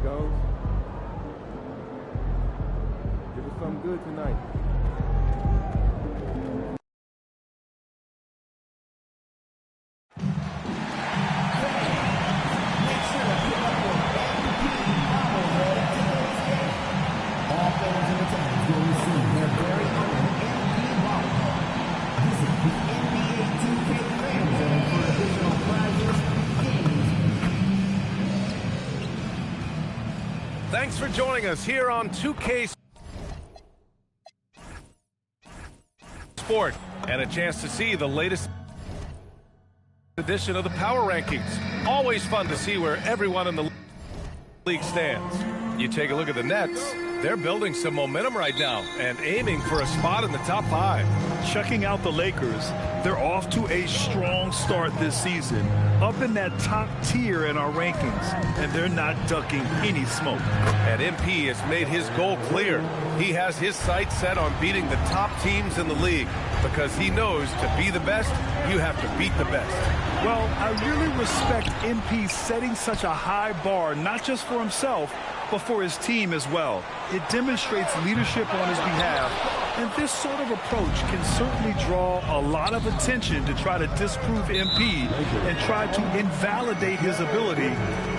goes. Give us something good tonight. Thanks for joining us here on 2K Sport and a chance to see the latest edition of the Power Rankings. Always fun to see where everyone in the league stands. You take a look at the Nets, they're building some momentum right now and aiming for a spot in the top 5. Checking out the Lakers, they're off to a strong start this season, up in that top tier in our rankings, and they're not ducking any smoke. And MP has made his goal clear. He has his sights set on beating the top teams in the league because he knows to be the best, you have to beat the best. Well, I really respect MP setting such a high bar, not just for himself, but for his team as well. It demonstrates leadership on his behalf, and this sort of approach can certainly draw a lot of attention to try to disprove MP and try to invalidate his ability.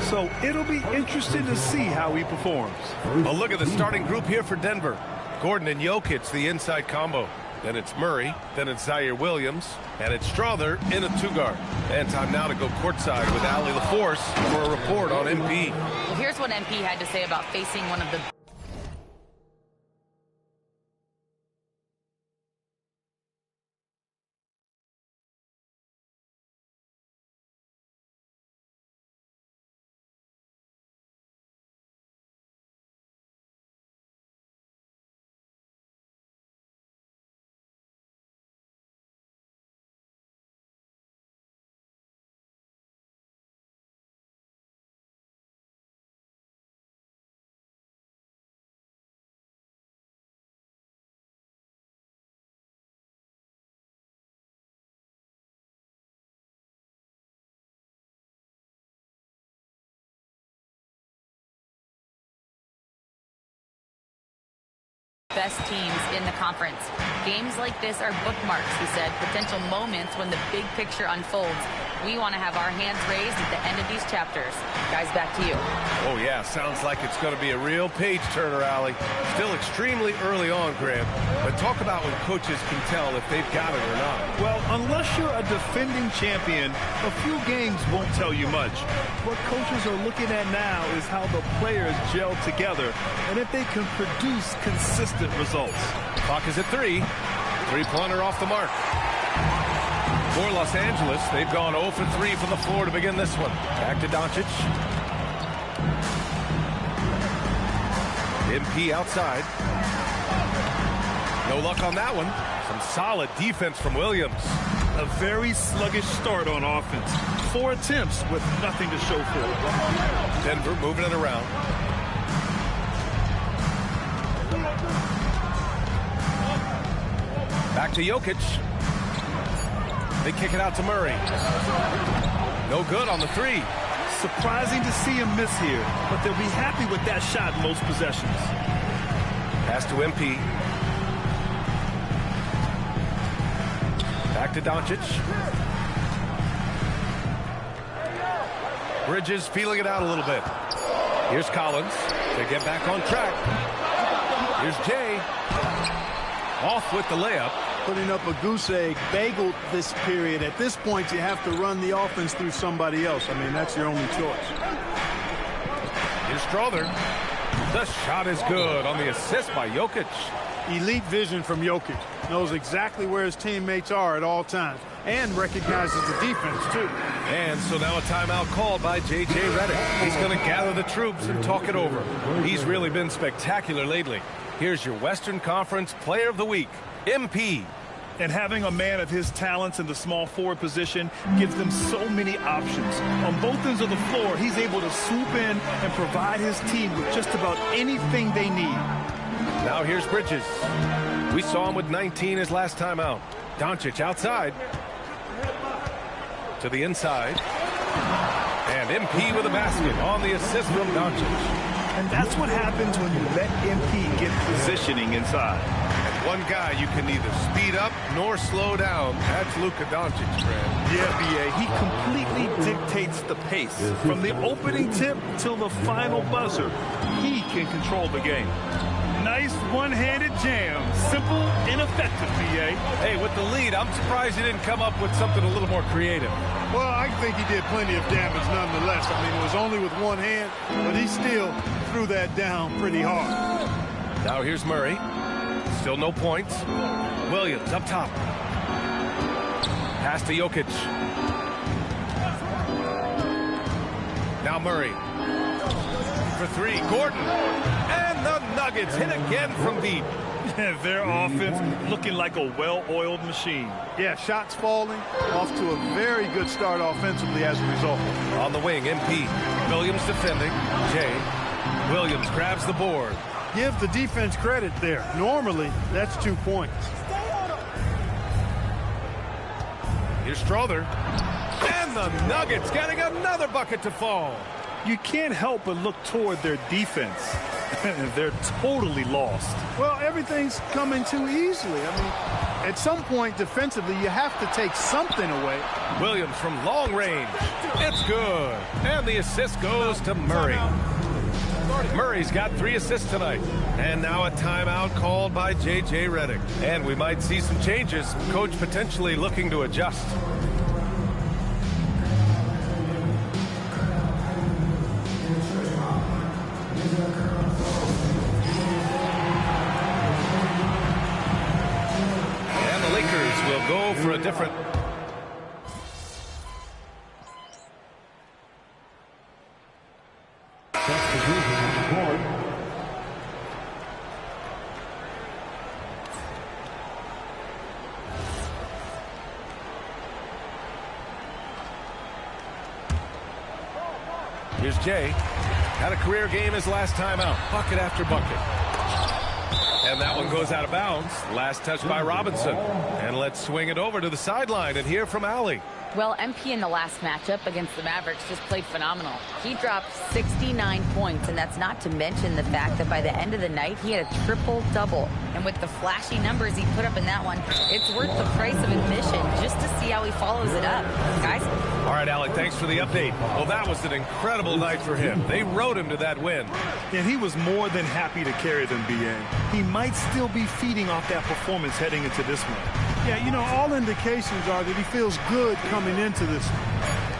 So it'll be interesting to see how he performs. A look at the starting group here for Denver. Gordon and Jokic, the inside combo. Then it's Murray, then it's Zaire Williams, and it's Strother in a 2-guard. And time now to go courtside with Allie LaForce for a report on MP. Well, here's what MP had to say about facing one of the best teams in the conference. Games like this are bookmarks, he said, potential moments when the big picture unfolds. We want to have our hands raised at the end of these chapters. Guys, back to you. Oh, yeah, sounds like it's going to be a real page-turner, Allie. Still extremely early on, Graham. But talk about when coaches can tell if they've got it or not. Well, unless you're a defending champion, a few games won't tell you much. What coaches are looking at now is how the players gel together and if they can produce consistent results. Clock is at 3. Three-pointer off the mark. For Los Angeles, they've gone 0 for 3 from the floor to begin this one. Back to Doncic. MP outside. No luck on that one. Some solid defense from Williams. A very sluggish start on offense. 4 attempts with nothing to show for it. Denver moving it around. Back to Jokic. They kick it out to Murray. No good on the 3. Surprising to see him miss here, but they'll be happy with that shot in most possessions. Pass to MP. Back to Doncic. Bridges feeling it out a little bit. Here's Collins to get back on track. Here's Jay. Off with the layup. Putting up a goose egg, bageled this period. At this point, you have to run the offense through somebody else. I mean, that's your only choice. Here's Strother. The shot is good on the assist by Jokic. Elite vision from Jokic. Knows exactly where his teammates are at all times and recognizes the defense, too. And so now a timeout called by J.J. Redick. He's going to gather the troops and talk it over. He's really been spectacular lately. Here's your Western Conference Player of the Week, MP. And having a man of his talents in the small forward position gives them so many options. On both ends of the floor, he's able to swoop in and provide his team with just about anything they need. Now here's Bridges. We saw him with 19 his last time out. Doncic outside. To the inside. And MP with a basket on the assist from Doncic. And that's what happens when you let MP get positioning inside. One guy you can neither speed up nor slow down. That's Luka Doncic, Fred. Yeah, B.A. He completely dictates the pace. From the opening tip till the final buzzer, he can control the game. Nice one-handed jam. Simple and effective, B.A. Hey, with the lead, I'm surprised he didn't come up with something a little more creative. Well, I think he did plenty of damage nonetheless. I mean, it was only with one hand, but he still threw that down pretty hard. Now here's Murray. Still no points. Williams up top. Pass to Jokic. Now Murray. For three. Gordon. And the Nuggets hit again from deep. Their offense looking like a well-oiled machine. Yeah, shots falling. Off to a very good start offensively as a result. On the wing, MP. Williams defending. Jay. Williams grabs the board. Give the defense credit there. Normally, that's 2 points. Here's Strother. And the Nuggets getting another bucket to fall. You can't help but look toward their defense. They're totally lost. Well, everything's coming too easily. I mean, at some point defensively, you have to take something away. Williams from long range. It's good. And the assist goes to Murray. Murray's got 3 assists tonight. And now a timeout called by J.J. Redick. And we might see some changes. Coach potentially looking to adjust. And the Lakers will go for a different... Here's Jay. Had a career game his last time out. Bucket after bucket. And that one goes out of bounds. Last touch by Robinson. And let's swing it over to the sideline and hear from Allie. Well, MP in the last matchup against the Mavericks just played phenomenal. He dropped 69 points, and that's not to mention the fact that by the end of the night, he had a triple-double. And with the flashy numbers he put up in that one, it's worth the price of admission just to see how he follows it up. Guys? All right, Allie, thanks for the update. Well, that was an incredible night for him. They rode him to that win. And he was more than happy to carry them, B.A. He might still be feeding off that performance heading into this one. Yeah, you know, all indications are that he feels good coming into this.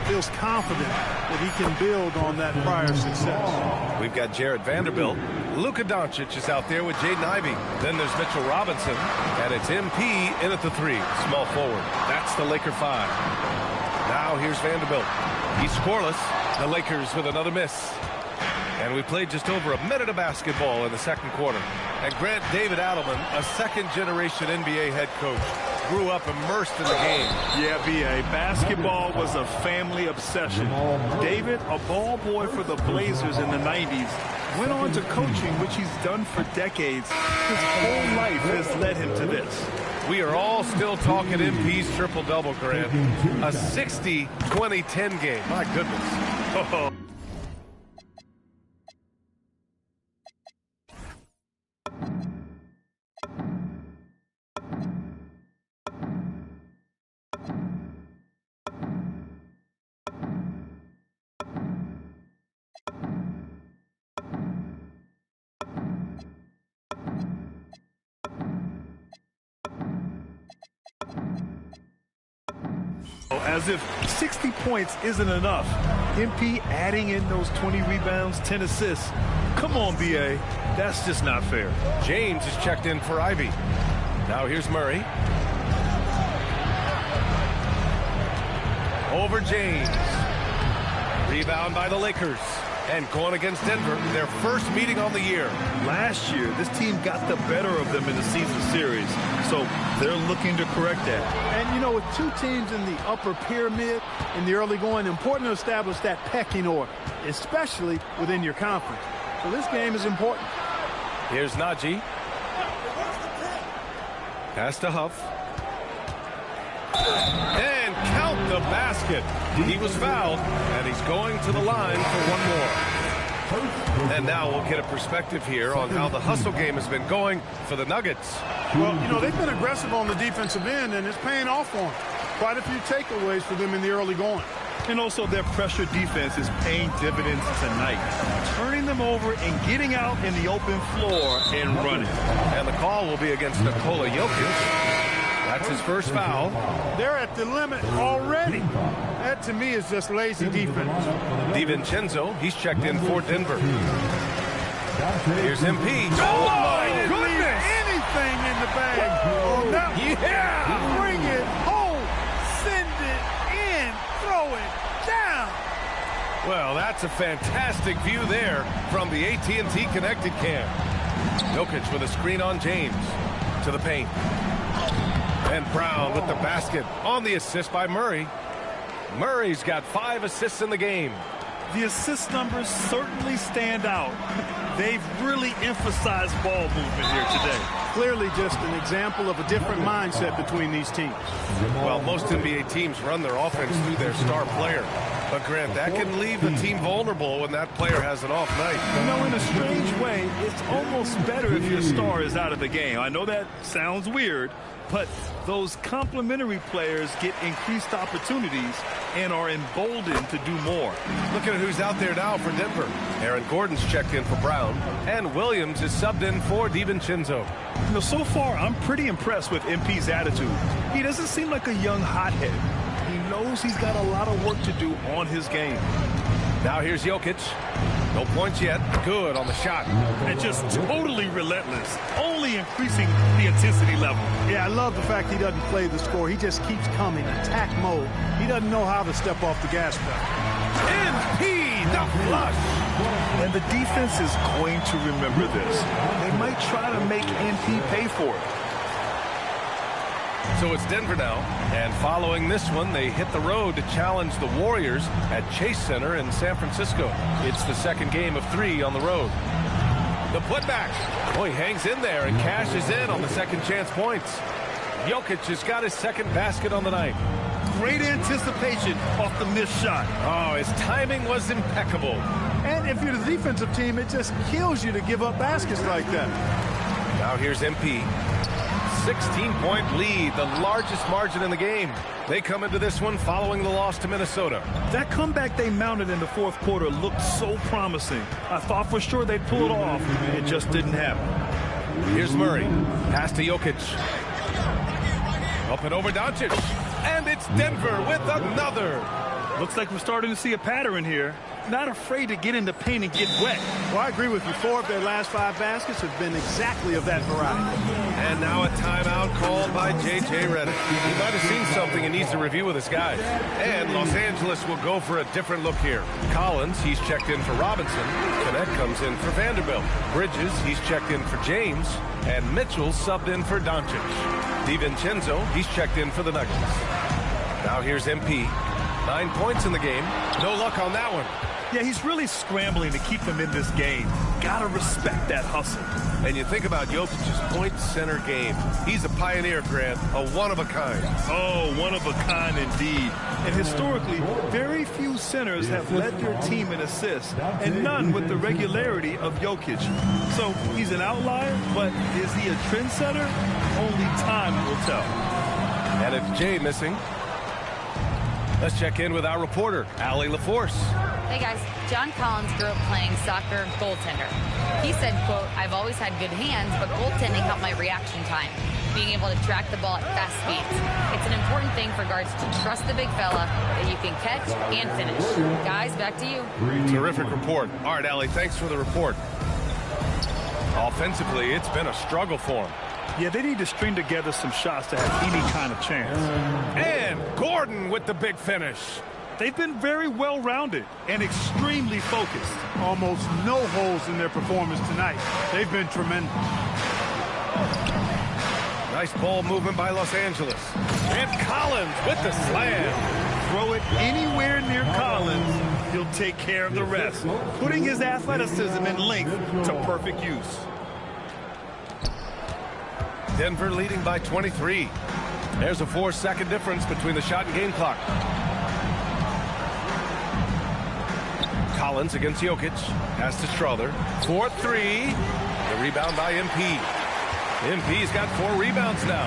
Feels confident that he can build on that prior success. We've got Jarrett Vanderbilt. Luka Doncic is out there with Jaden Ivey. Then there's Mitchell Robinson. And it's MP in at the 3, small forward. That's the Laker 5. Now here's Vanderbilt. He's scoreless. The Lakers with another miss. And we played just over a minute of basketball in the second quarter. And Grant David Adelman, a second-generation NBA head coach, grew up immersed in the game. Yeah, B.A. Basketball was a family obsession. David, a ball boy for the Blazers in the 90s, went on to coaching, which he's done for decades. His whole life has led him to this. We are all still talking MP's triple-double, Grant. A 60-20-10 game. My goodness. Oh. As if 60 points isn't enough. MP adding in those 20 rebounds, 10 assists. Come on, B.A. That's just not fair. James is checked in for Ivy. Now here's Murray. Over James. Rebound by the Lakers. And going against Denver, their first meeting on the year. Last year, this team got the better of them in the season series, so they're looking to correct that. And, you know, with 2 teams in the upper pyramid in the early going, important to establish that pecking order, especially within your conference. So this game is important. Here's Najee. Pass to Huff. And count the basket. He was fouled, and he's going to the line for one more. And now we'll get a perspective here on how the hustle game has been going for the Nuggets. Well, you know, they've been aggressive on the defensive end, and it's paying off for them. Quite a few takeaways for them in the early going. And also their pressure defense is paying dividends tonight. Turning them over and getting out in the open floor and running. And the call will be against Nikola Jokic. That's his first foul. They're at the limit already. That, to me, is just lazy defense. DiVincenzo, he's checked in for Denver. Here's MP. Oh, my goodness! Anything in the bag. Oh, no. Yeah! Bring it home. Send it in. Throw it down. Well, that's a fantastic view there from the AT&T Connected Cam. Jokic with a screen on James. To the paint. And Brown with the basket on the assist by Murray. Murray's got 5 assists in the game. The assist numbers certainly stand out. They've really emphasized ball movement here today. Clearly just an example of a different mindset between these teams. Well, most NBA teams run their offense through their star player. But, Grant, that can leave the team vulnerable when that player has an off night. You know, in a strange way, it's almost better if your star is out of the game. I know that sounds weird, but those complementary players get increased opportunities and are emboldened to do more. Look at who's out there now for Denver. Aaron Gordon's checked in for Brown, and Williams is subbed in for DiVincenzo. You know, so far, I'm pretty impressed with MP's attitude. He doesn't seem like a young hothead. He knows he's got a lot of work to do on his game. Now here's Jokic. No points yet. Good on the shot. And just totally relentless, only increasing the intensity level. Yeah, I love the fact he doesn't play the score. He just keeps coming, attack mode. He doesn't know how to step off the gas pedal. MP, the flush. And the defense is going to remember this. They might try to make MP pay for it. So it's Denver now, and following this one, they hit the road to challenge the Warriors at Chase Center in San Francisco. It's the second game of 3 on the road. The putback. Oh, he hangs in there and cashes in on the second chance points. Jokic has got his second basket on the night. Great anticipation off the missed shot. Oh, his timing was impeccable. And if you're the defensive team, it just kills you to give up baskets like that. Now here's MP. 16-point lead, the largest margin in the game. They come into this one following the loss to Minnesota. That comeback they mounted in the fourth quarter looked so promising. I thought for sure they'd pull it off. It just didn't happen. Here's Murray. Pass to Jokic. Up and over Doncic. And it's Denver with another. Looks like we're starting to see a pattern here. Not afraid to get in the paint and get wet. Well, I agree with you. 4 of their last 5 baskets have been exactly of that variety. And now a timeout called by J.J. Redick. He might have seen something and needs to review with his guys. And Los Angeles will go for a different look here. Collins, he's checked in for Robinson. Connect comes in for Vanderbilt. Bridges, he's checked in for James. And Mitchell subbed in for Doncic. DiVincenzo, he's checked in for the Nuggets. Now here's MP. 9 points in the game. No luck on that one. Yeah, he's really scrambling to keep them in this game. Gotta respect that hustle. And you think about Jokic's point center game. He's a pioneer, Grant, a one-of-a-kind. Oh, one-of-a-kind indeed. And historically, very few centers have led their team in assists, and none with the regularity of Jokic. So he's an outlier, but is he a trendsetter? Only time will tell. And it's Jay missing. Let's check in with our reporter, Allie LaForce. Hey guys, John Collins grew up playing soccer goaltender. He said, quote, "I've always had good hands, but goaltending helped my reaction time, being able to track the ball at fast speeds. It's an important thing for guards to trust the big fella that you can catch and finish." Guys, back to you. Terrific report. All right, Allie, thanks for the report. Offensively, it's been a struggle for him. Yeah, they need to string together some shots to have any kind of chance. And Gordon with the big finish. They've been very well-rounded and extremely focused. Almost no holes in their performance tonight. They've been tremendous. Nice ball movement by Los Angeles. And Collins with the slam. Throw it anywhere near Collins, he'll take care of the rest, putting his athleticism and length to perfect use. Denver leading by 23. There's a 4-second difference between the shot and game clock. Collins against Jokic. Pass to Strother. 4-3. The rebound by MP. MP's got 4 rebounds now.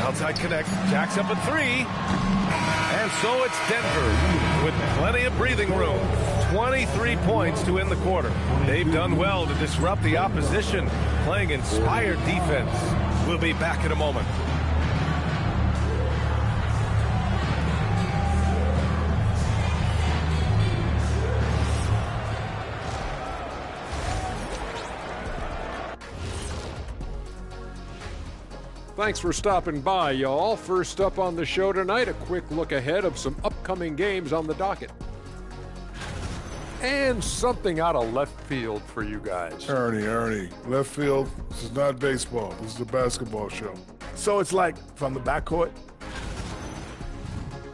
Outside connect. Jacks up a 3. And so it's Denver with plenty of breathing room. 23 points to end the quarter. They've done well to disrupt the opposition, playing inspired defense. We'll be back in a moment. Thanks for stopping by, y'all. First up on the show tonight, a quick look ahead of some upcoming games on the docket. And something out of left field for you guys. Ernie, left field, this is not baseball. This is a basketball show. So it's like from the backcourt?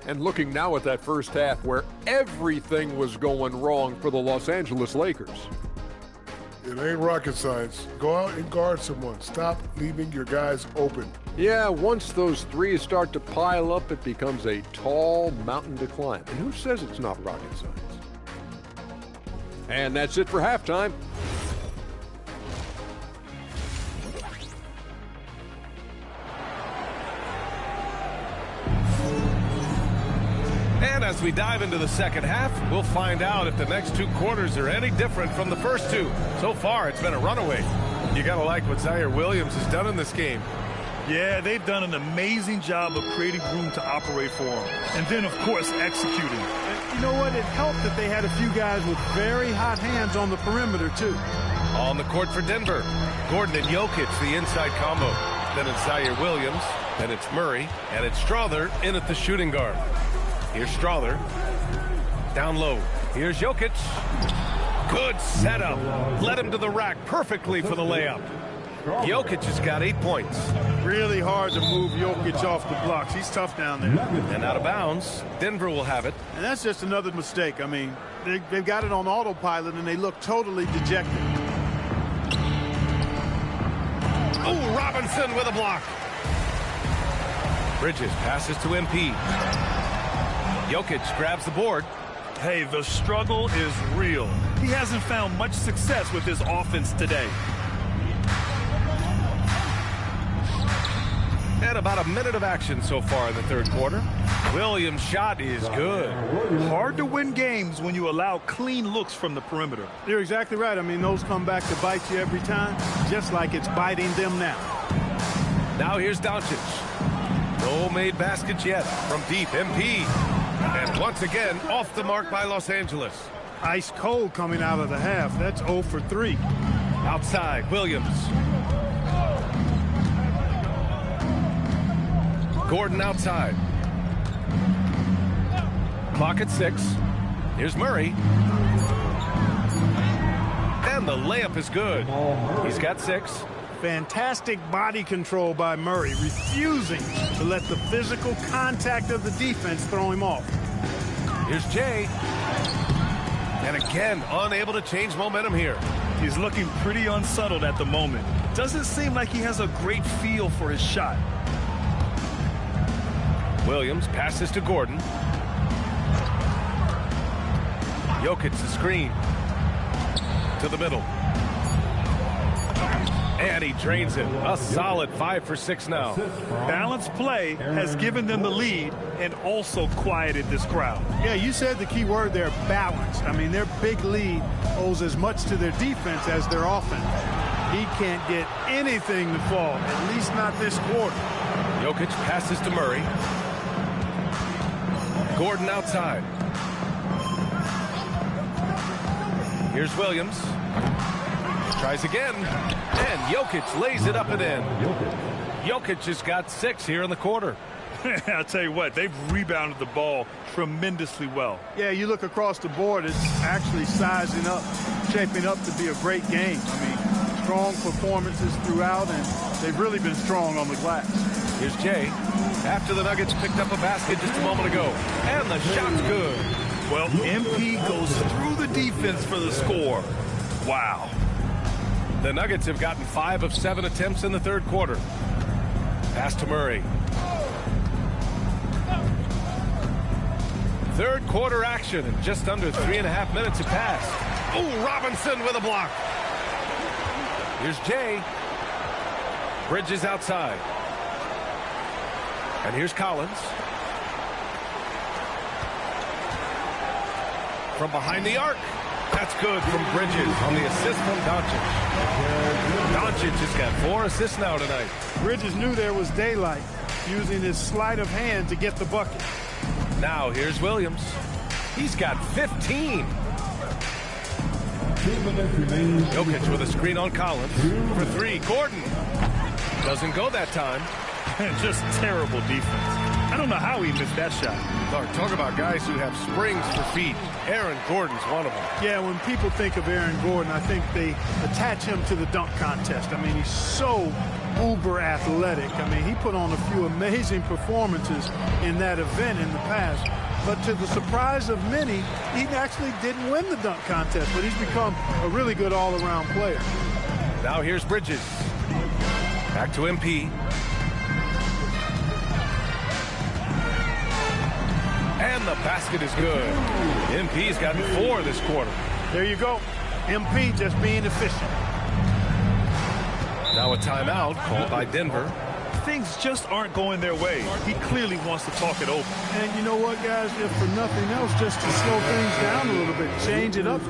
And looking now at that first half where everything was going wrong for the Los Angeles Lakers. It ain't rocket science. Go out and guard someone. Stop leaving your guys open. Yeah, once those threes start to pile up, it becomes a tall mountain to climb. And who says it's not rocket science? And that's it for halftime. And as we dive into the second half, we'll find out if the next 2 quarters are any different from the first 2. So far, it's been a runaway. You gotta like what Zaire Williams has done in this game. Yeah, they've done an amazing job of creating room to operate for him. And then, of course, executing. You know what? It helped that they had a few guys with very hot hands on the perimeter, too. On the court for Denver, Gordon and Jokic, the inside combo. Then it's Zaire Williams, then it's Murray, and it's Strother in at the shooting guard. Here's Strother. Down low. Here's Jokic. Good setup. Led him to the rack perfectly for the layup. Jokic has got 8 points. Really hard to move Jokic off the blocks. He's tough down there. And out of bounds. Denver will have it. And that's just another mistake. I mean, they've got it on autopilot, and they look totally dejected. Oh, Robinson with a block. Bridges passes to MP. Jokic grabs the board. Hey, the struggle is real. He hasn't found much success with his offense today. And about a minute of action so far in the third quarter. Williams' shot is good. Hard to win games when you allow clean looks from the perimeter. You're exactly right. I mean, those come back to bite you every time, just like it's biting them now. Now here's Doncic. No made baskets yet from deep. MP. And once again, off the mark by Los Angeles. Ice cold coming out of the half. That's 0 for 3. Outside, Williams. Gordon outside. Clock at 6. Here's Murray. And the layup is good. He's got 6. Fantastic body control by Murray, refusing to let the physical contact of the defense throw him off. Here's Jay. And again, unable to change momentum here. He's looking pretty unsettled at the moment. Doesn't seem like he has a great feel for his shot. Williams passes to Gordon. Jokic the screen. To the middle. And he drains it. A solid 5 for 6 now. Balanced play has given them the lead and also quieted this crowd. Yeah, you said the key word there, balance. I mean, their big lead owes as much to their defense as their offense. He can't get anything to fall, at least not this quarter. Jokic passes to Murray. Gordon outside. Here's Williams. Tries again. And Jokic lays it up and in. Jokic has got 6 here in the quarter. I'll tell you what, they've rebounded the ball tremendously well. Yeah, you look across the board, it's actually sizing up, shaping up to be a great game. I mean, strong performances throughout, and they've really been strong on the glass. Here's Jay. After the Nuggets picked up a basket just a moment ago. And the shot's good. Well, MP goes through the defense for the score. Wow. The Nuggets have gotten 5 of 7 attempts in the third quarter. Pass to Murray. Third quarter action, and just under 3.5 minutes have passed. Oh, Robinson with a block. Here's Jay. Bridges outside. And here's Collins. From behind the arc. That's good from Bridges on the assist from Doncic. Doncic has got 4 assists now tonight. Bridges knew there was daylight, using his sleight of hand to get the bucket. Now here's Williams. He's got 15. Jokic with a screen on Collins. For 3, Gordon. Doesn't go that time. Just terrible defense. I don't know how he missed that shot. Clark, talk about guys who have springs for feet. Aaron Gordon's one of them. Yeah, when people think of Aaron Gordon, I think they attach him to the dunk contest. I mean, he's so uber athletic. I mean, he put on a few amazing performances in that event in the past. But to the surprise of many, he actually didn't win the dunk contest, but he's become a really good all-around player. Now here's Bridges. Back to MP. And the basket is good. MP's gotten 4 this quarter. There you go. MP just being efficient. Now a timeout called by Denver. Things just aren't going their way. He clearly wants to talk it over. And you know what, guys? If for nothing else, just to slow things down a little bit, change it up.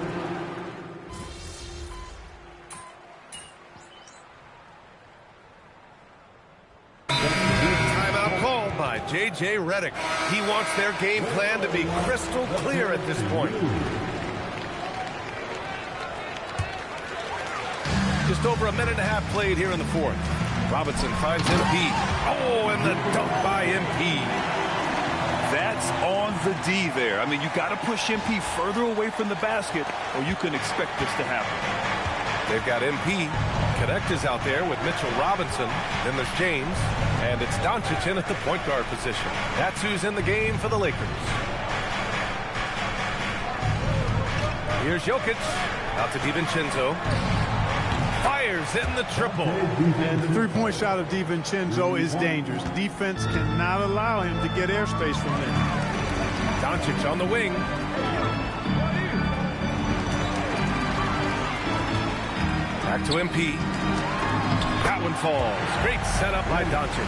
Timeout called by J.J. Redick. He wants their game plan to be crystal clear at this point. Just over a minute and a half played here in the fourth. Robinson finds MP. Oh, and the dunk by MP. That's on the D there. I mean, you got to push MP further away from the basket, or you can expect this to happen. They've got MP. Connect is out there with Mitchell Robinson. Then there's James. And it's Doncic in at the point guard position. That's who's in the game for the Lakers. Here's Jokic. Out to DiVincenzo. Fires in the triple. And the three-point shot of DiVincenzo is dangerous. Defense cannot allow him to get airspace from there. Doncic on the wing. Back to MP. That one falls. Great setup by Doncic.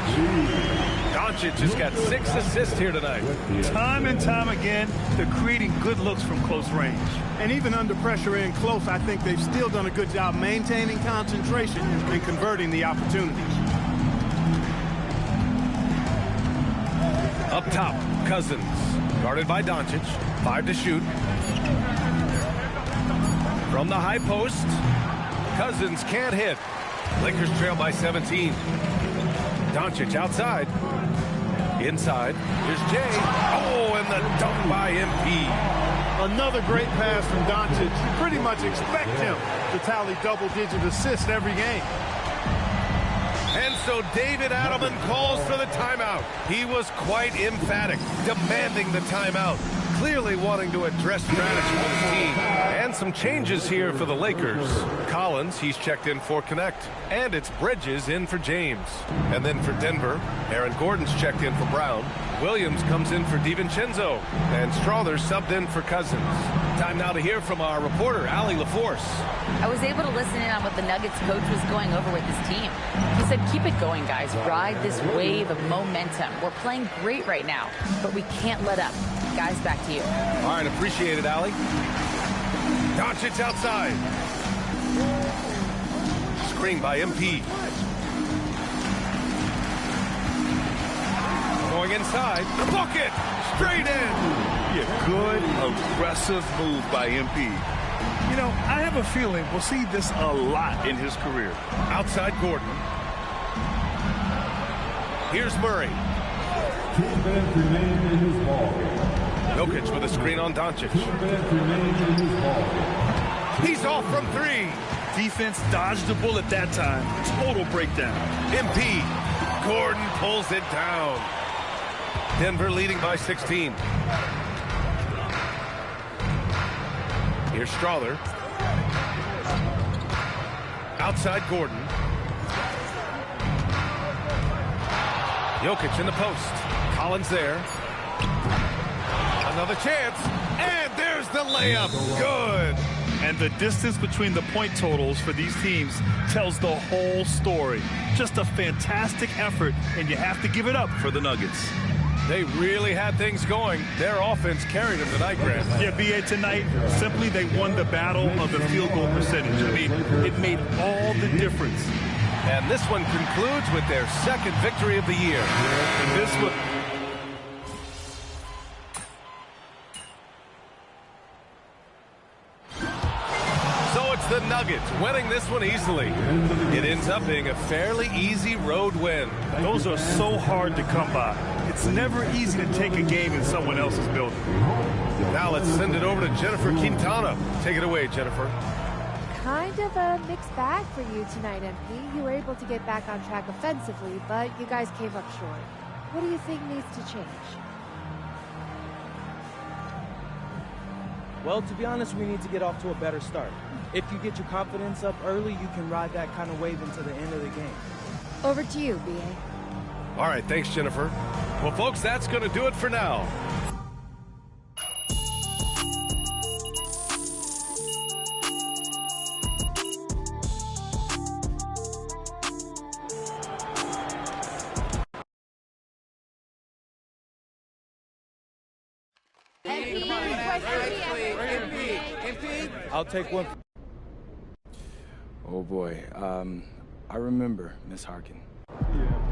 Doncic has got 6 assists here tonight. Time and time again, they're creating good looks from close range. And even under pressure in close, I think they've still done a good job maintaining concentration and converting the opportunities. Up top, Cousins. Guarded by Doncic. 5 to shoot. From the high post. Cousins can't hit. Lakers trail by 17. Doncic outside. Inside. Here's Jay. Oh, and the dunk by MP. Another great pass from Doncic. You pretty much expect him to tally double-digit assists every game. And so David Adelman calls for the timeout. He was quite emphatic, demanding the timeout. Clearly wanting to address strategy with his team. And some changes here for the Lakers. Collins, he's checked in for Connect. And it's Bridges in for James. And then for Denver, Aaron Gordon's checked in for Brown. Williams comes in for DiVincenzo. And Strother subbed in for Cousins. Time now to hear from our reporter, Allie LaForce. I was able to listen in on what the Nuggets coach was going over with his team. He said, keep it going, guys. Ride this wave of momentum. We're playing great right now, but we can't let up. Guys, back to you. All right, appreciate it, Allie. Doncic outside. Screen by MP. Going inside. The bucket! Straight in! Yeah, good, aggressive move by MP. You know, I have a feeling we'll see this a lot in his career. Outside Gordon. Here's Murray. 2 minutes remain in his ball game. Jokic with a screen on Doncic. 2 minutes remain in his ball game. He's off from 3. Defense dodged the bullet that time. Total breakdown. MP. Gordon pulls it down. Denver leading by 16. Here's Strother. Outside Gordon. Jokic in the post. Collins there. Another chance, and there's the layup. Good. And the distance between the point totals for these teams tells the whole story. Just a fantastic effort, and you have to give it up for the Nuggets. They really had things going. Their offense carried them tonight, Grant. Yeah, B.A., tonight, simply they won the battle of the field goal percentage. I mean, it made all the difference. And this one concludes with their second victory of the year. And this one... The Nuggets winning this one easily. It ends up being a fairly easy road win. Those are so hard to come by. It's never easy to take a game in someone else's building. Now let's send it over to Jennifer Quintana. Take it away, Jennifer. Kind of a mixed bag for you tonight, MP. You were able to get back on track offensively, but you guys came up short. What do you think needs to change? Well, to be honest, we need to get off to a better start. If you get your confidence up early, you can ride that kind of wave into the end of the game. Over to you, B.A. All right, thanks, Jennifer. Well, folks, that's going to do it for now. I'll take one. Oh boy, I remember Miss Harkin. Yeah.